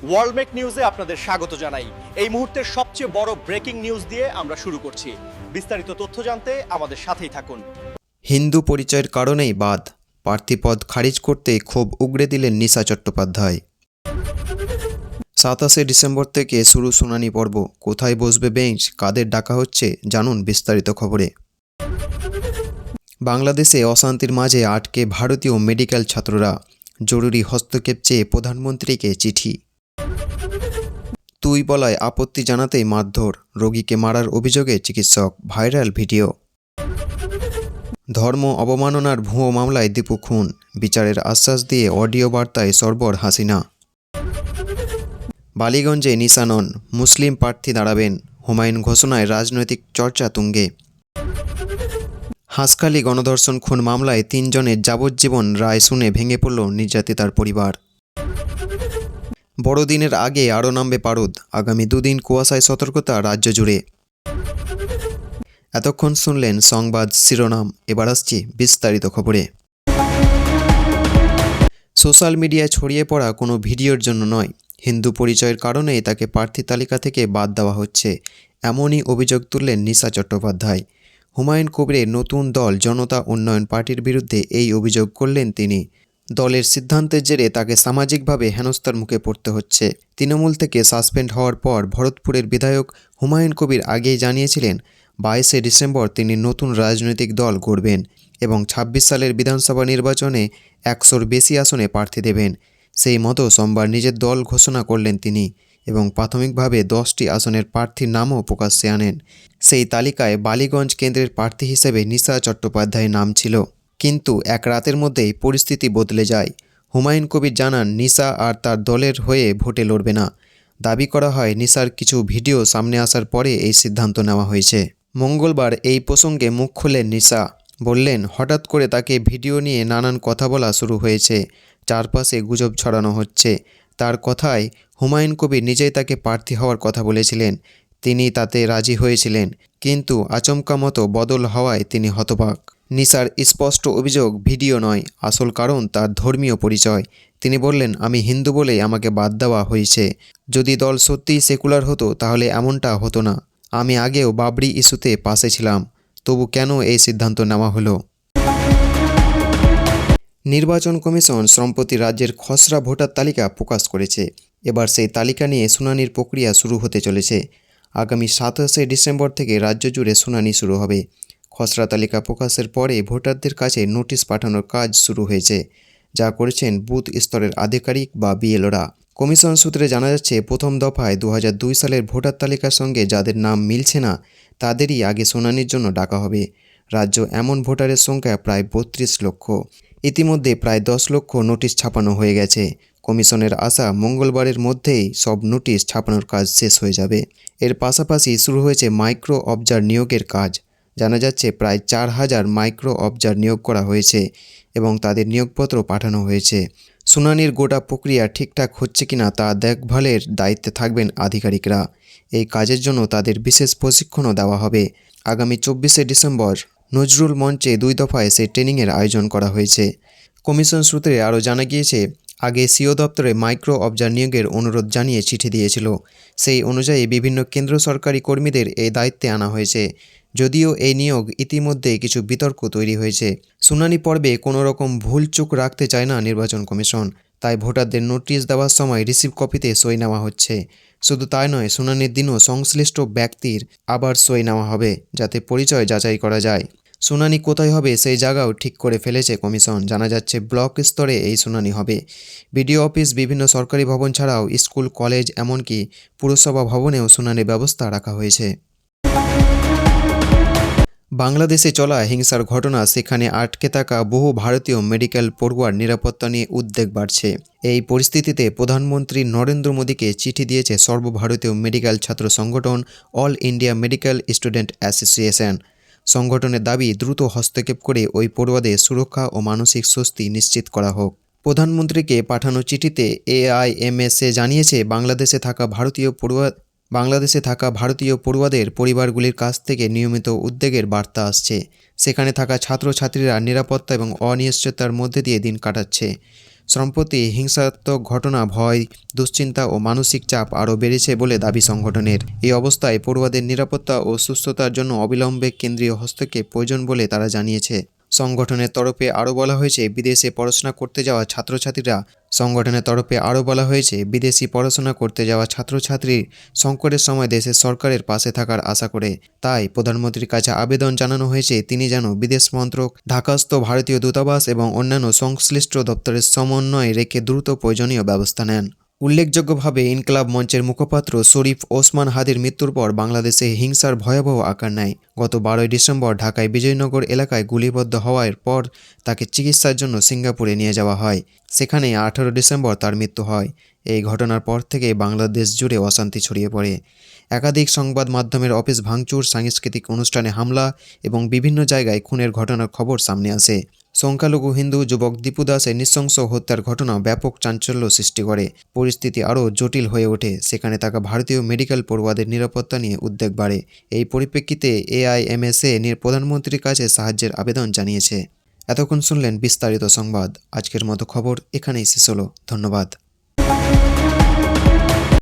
ওয়ার্ল্ডমেক নিউজে আপনাদের স্বাগত জানাই। এই মুহূর্তের সবচেয়ে বড় ব্রেকিং নিউজ দিয়ে আমরা শুরু করছি। বিস্তারিত তথ্য জানতে আমাদের সাথেই থাকুন। হিন্দু পরিচয়ের কারণেই বাদ, প্রার্থীপদ খারিজ করতে ক্ষোভ উগরে দিলেন নিশা চট্টোপাধ্যায়। 27 ডিসেম্বর থেকে শুরু শুনানি পর্ব। কোথায় বসবে বেঞ্চ, কাদের ডাকা হচ্ছে, জানুন বিস্তারিত খবরে। বাংলাদেশে অশান্তির মাঝে আটকে ভারতীয় মেডিকেল ছাত্ররা, জরুরি হস্তক্ষেপ চেয়ে প্রধানমন্ত্রীকে চিঠি। তুই বলায় আপত্তি জানাতেই মারধর, রোগীকে মারার অভিযোগে চিকিৎসক, ভাইরাল ভিডিও। ধর্ম অবমাননার ভুয়ো মামলায় দীপু খুন, বিচারের আশ্বাস দিয়ে অডিও বার্তায় সরবর হাসিনা। বালিগঞ্জে নিশানন, মুসলিম প্রার্থী দাঁড়াবেন, হুমায়ুন ঘোষণায় রাজনৈতিক চর্চা তুঙ্গে। হাঁসখালি গণধর্ষণ খুন মামলায় 3 জনের যাবজ্জীবন রায় শুনে ভেঙে পড়ল নির্যাতিতার পরিবার। বড়দিনের আগে আরও নামবে পারদ, আগামী 2 দিন কুয়াশায় সতর্কতা রাজ্য জুড়ে। এতক্ষণ শুনলেন সংবাদ শিরোনাম, এবার আসছি বিস্তারিত খবরে। সোশ্যাল মিডিয়ায় ছড়িয়ে পড়া কোনো ভিডিওর জন্য নয়, হিন্দু পরিচয়ের কারণেই তাকে প্রার্থী তালিকা থেকে বাদ দেওয়া হচ্ছে, এমনই অভিযোগ তুললেন নিশা চট্টোপাধ্যায়। হুমায়ুন কবিরের নতুন দল জনতা উন্নয়ন পার্টির বিরুদ্ধে এই অভিযোগ করলেন তিনি। দলের সিদ্ধান্তের জেরে তাকে সামাজিকভাবে হেনস্থার মুখে পড়তে হচ্ছে। তৃণমূল থেকে সাসপেন্ড হওয়ার পর ভরতপুরের বিধায়ক হুমায়ুন কবির আগেই জানিয়েছিলেন 22 ডিসেম্বর তিনি নতুন রাজনৈতিক দল গড়বেন এবং 26 সালের বিধানসভা নির্বাচনে 100-র বেশি আসনে প্রার্থী দেবেন। সেই মতো সোমবার নিজের দল ঘোষণা করলেন তিনি এবং প্রাথমিকভাবে 10টি আসনের প্রার্থীর নামও প্রকাশ্যে আনেন। সেই তালিকায় বালিগঞ্জ কেন্দ্রের প্রার্থী হিসেবে নিশা চট্টোপাধ্যায়ের নাম ছিল, কিন্তু এক রাতের মধ্যেই পরিস্থিতি বদলে যায়। হুমায়ুন কবির জানান নিশা আর তার দলের হয়ে ভোটে লড়বে না। দাবি করা হয় নিশার কিছু ভিডিও সামনে আসার পরে এই সিদ্ধান্ত নেওয়া হয়েছে। মঙ্গলবার এই প্রসঙ্গে মুখ খুললেন নিশা, বললেন হঠাৎ করে তাকে ভিডিও নিয়ে নানান কথা বলা শুরু হয়েছে, চারপাশে গুজব ছড়ানো হচ্ছে। তার কথায় হুমায়ুন কবির নিজেই তাকে প্রার্থী হওয়ার কথা বলেছিলেন, তিনি তাতে রাজি হয়েছিলেন, কিন্তু আচমকা মতো বদল হওয়ায় তিনি হতবাক। নিশার স্পষ্ট অভিযোগ ভিডিও নয়, আসল কারণ তার ধর্মীয় পরিচয়। তিনি বললেন আমি হিন্দু বলেই আমাকে বাদ দেওয়া হয়েছে, যদি দল সত্যিই সেকুলার হতো তাহলে এমনটা হতো না। আমি আগেও বাবরি ইস্যুতে পাশে ছিলাম, তবু কেন এই সিদ্ধান্ত নেওয়া হলো। নির্বাচন কমিশন সম্প্রতি রাজ্যের খসড়া ভোটার তালিকা প্রকাশ করেছে। এবার সেই তালিকা নিয়ে শুনানির প্রক্রিয়া শুরু হতে চলেছে। আগামী 27 ডিসেম্বর থেকে রাজ্য জুড়ে শুনানি শুরু হবে। খসড়া তালিকা প্রকাশের পরে ভোটারদের কাছে নোটিশ পাঠানোর কাজ শুরু হয়েছে, যা করেছেন বুথ স্তরের আধিকারিক বা বিএলওরা। কমিশন সূত্রে জানা যাচ্ছে প্রথম দফায় 2002 সালের ভোটার তালিকার সঙ্গে যাদের নাম মিলছে না তাদেরই আগে শুনানির জন্য ডাকা হবে। রাজ্য এমন ভোটারের সংখ্যা প্রায় 32 লক্ষ। ইতিমধ্যে প্রায় 10 লক্ষ নোটিশ ছাপানো হয়ে গেছে। কমিশনের আশা মঙ্গলবারের মধ্যেই সব নোটিশ ছাপানোর কাজ শেষ হয়ে যাবে। এর পাশাপাশি শুরু হয়েছে মাইক্রো অবজার নিয়োগের কাজ। জানা যাচ্ছে প্রায় 4000 মাইক্রো অবজার নিয়োগ করা হয়েছে এবং তাদের নিয়োগপত্র পাঠানো হয়েছে। শুনানির গোটা প্রক্রিয়া ঠিকঠাক হচ্ছে কিনা তা দেখভালের দায়িত্বে থাকবেন আধিকারিকরা। এই কাজের জন্য তাদের বিশেষ প্রশিক্ষণও দেওয়া হবে। আগামী 24 ডিসেম্বর নজরুল মঞ্চে 2 দফায় সেই ট্রেনিংয়ের আয়োজন করা হয়েছে। কমিশন সূত্রে আরও জানা গিয়েছে আগে সিও দপ্তরে মাইক্রো অবজার নিয়োগের অনুরোধ জানিয়ে চিঠি দিয়েছিল। সেই অনুযায়ী বিভিন্ন কেন্দ্র সরকারি কর্মীদের এই দায়িত্বে আনা হয়েছে। যদিও এই নিয়োগ ইতিমধ্যেই কিছু বিতর্ক তৈরি হয়েছে। শুনানি পর্বে কোনো রকম ভুলচুক রাখতে চায় না নির্বাচন কমিশন, তাই ভোটারদের নোটিশ দেওয়ার সময় রিসিভ কপিতে সই নেওয়া হচ্ছে। শুধু তাই নয়, শুনানির দিনও সংশ্লিষ্ট ব্যক্তির আবার সই নেওয়া হবে, যাতে পরিচয় যাচাই করা যায়। শুনানি কোথায় হবে সেই জায়গাও ঠিক করে ফেলেছে কমিশন। জানা যাচ্ছে ব্লক স্তরে এই শুনানি হবে। বিডিও অফিস, বিভিন্ন সরকারি ভবন ছাড়াও স্কুল, কলেজ, এমনকি পুরসভা ভবনেও শুনানির ব্যবস্থা রাখা হয়েছে। বাংলাদেশে চলা হিংসার ঘটনা, সেখানে আটকে থাকা বহু ভারতীয় মেডিকেল পড়ুয়ার নিরাপত্তা নিয়ে উদ্বেগ বাড়ছে। এই পরিস্থিতিতে প্রধানমন্ত্রী নরেন্দ্র মোদীকে চিঠি দিয়েছে সর্বভারতীয় মেডিকেল ছাত্র সংগঠন all India medical student association. সংগঠনের দাবি দ্রুত হস্তক্ষেপ করে ওই পড়ুয়াদের সুরক্ষা ও মানসিক স্বস্তি নিশ্চিত করা হোক। প্রধানমন্ত্রীকে পাঠানো চিঠিতে এআইএমএসএ জানিয়েছে বাংলাদেশে থাকা ভারতীয় পড়ুয়াদের পরিবারগুলির কাছ থেকে নিয়মিত উদ্বেগের বার্তা আসছে। সেখানে থাকা ছাত্রছাত্রীরা নিরাপত্তা এবং অনিশ্চয়তার মধ্যে দিয়ে দিন কাটাচ্ছে। সম্প্রতি হিংসাত্মক ঘটনা, ভয়, দুশ্চিন্তা ও মানসিক চাপ আরও বেড়েছে বলে দাবি সংগঠনের। এই অবস্থায় পড়ুয়াদের নিরাপত্তা ও সুস্থতার জন্য অবিলম্বে কেন্দ্রীয় হস্তক্ষেপ প্রয়োজন বলে তারা জানিয়েছে। সংগঠনের তরফে আরও বলা হয়েছে বিদেশি পড়াশোনা করতে যাওয়া ছাত্রছাত্রীর সংকটের সময় দেশের সরকারের পাশে থাকার আশা করে। তাই প্রধানমন্ত্রীর কাছে আবেদন জানানো হয়েছে তিনি যেন বিদেশ মন্ত্রক, ঢাকাস্থ ভারতীয় দূতাবাস এবং অন্যান্য সংশ্লিষ্ট দপ্তরের সমন্বয় রেখে দ্রুত প্রয়োজনীয় ব্যবস্থা নেন। উল্লেখযোগ্যভাবে ইনকলাব মঞ্চের মুখপাত্র শরীফ ওসমান হাদির মৃত্যুর পর বাংলাদেশে হিংসার ভয়াবহ আকার নেয়। গত 12 ডিসেম্বর ঢাকায় বিজয়নগর এলাকায় গুলিবদ্ধ হওয়ার পর তাকে চিকিৎসার জন্য সিঙ্গাপুরে নিয়ে যাওয়া হয়। সেখানেই 18 ডিসেম্বর তার মৃত্যু হয়। এই ঘটনার পর থেকে বাংলাদেশ জুড়ে অশান্তি ছড়িয়ে পড়ে। একাধিক সংবাদ মাধ্যমের অফিস ভাঙচুর, সাংস্কৃতিক অনুষ্ঠানে হামলা এবং বিভিন্ন জায়গায় খুনের ঘটনার খবর সামনে আসে। সংখ্যালঘু হিন্দু যুবক দীপু দাসের নৃশংস হত্যার ঘটনা ব্যাপক চাঞ্চল্য সৃষ্টি করে। পরিস্থিতি আরও জটিল হয়ে ওঠে। সেখানে থাকা ভারতীয় মেডিকেল পড়ুয়াদের নিরাপত্তা নিয়ে উদ্বেগ বাড়ে। এই পরিপ্রেক্ষিতে AIMSA প্রধানমন্ত্রীর কাছে সাহায্যের আবেদন জানিয়েছে। এতক্ষণ শুনলেন বিস্তারিত সংবাদ। আজকের মতো খবর এখানেই শেষ হলো। ধন্যবাদ।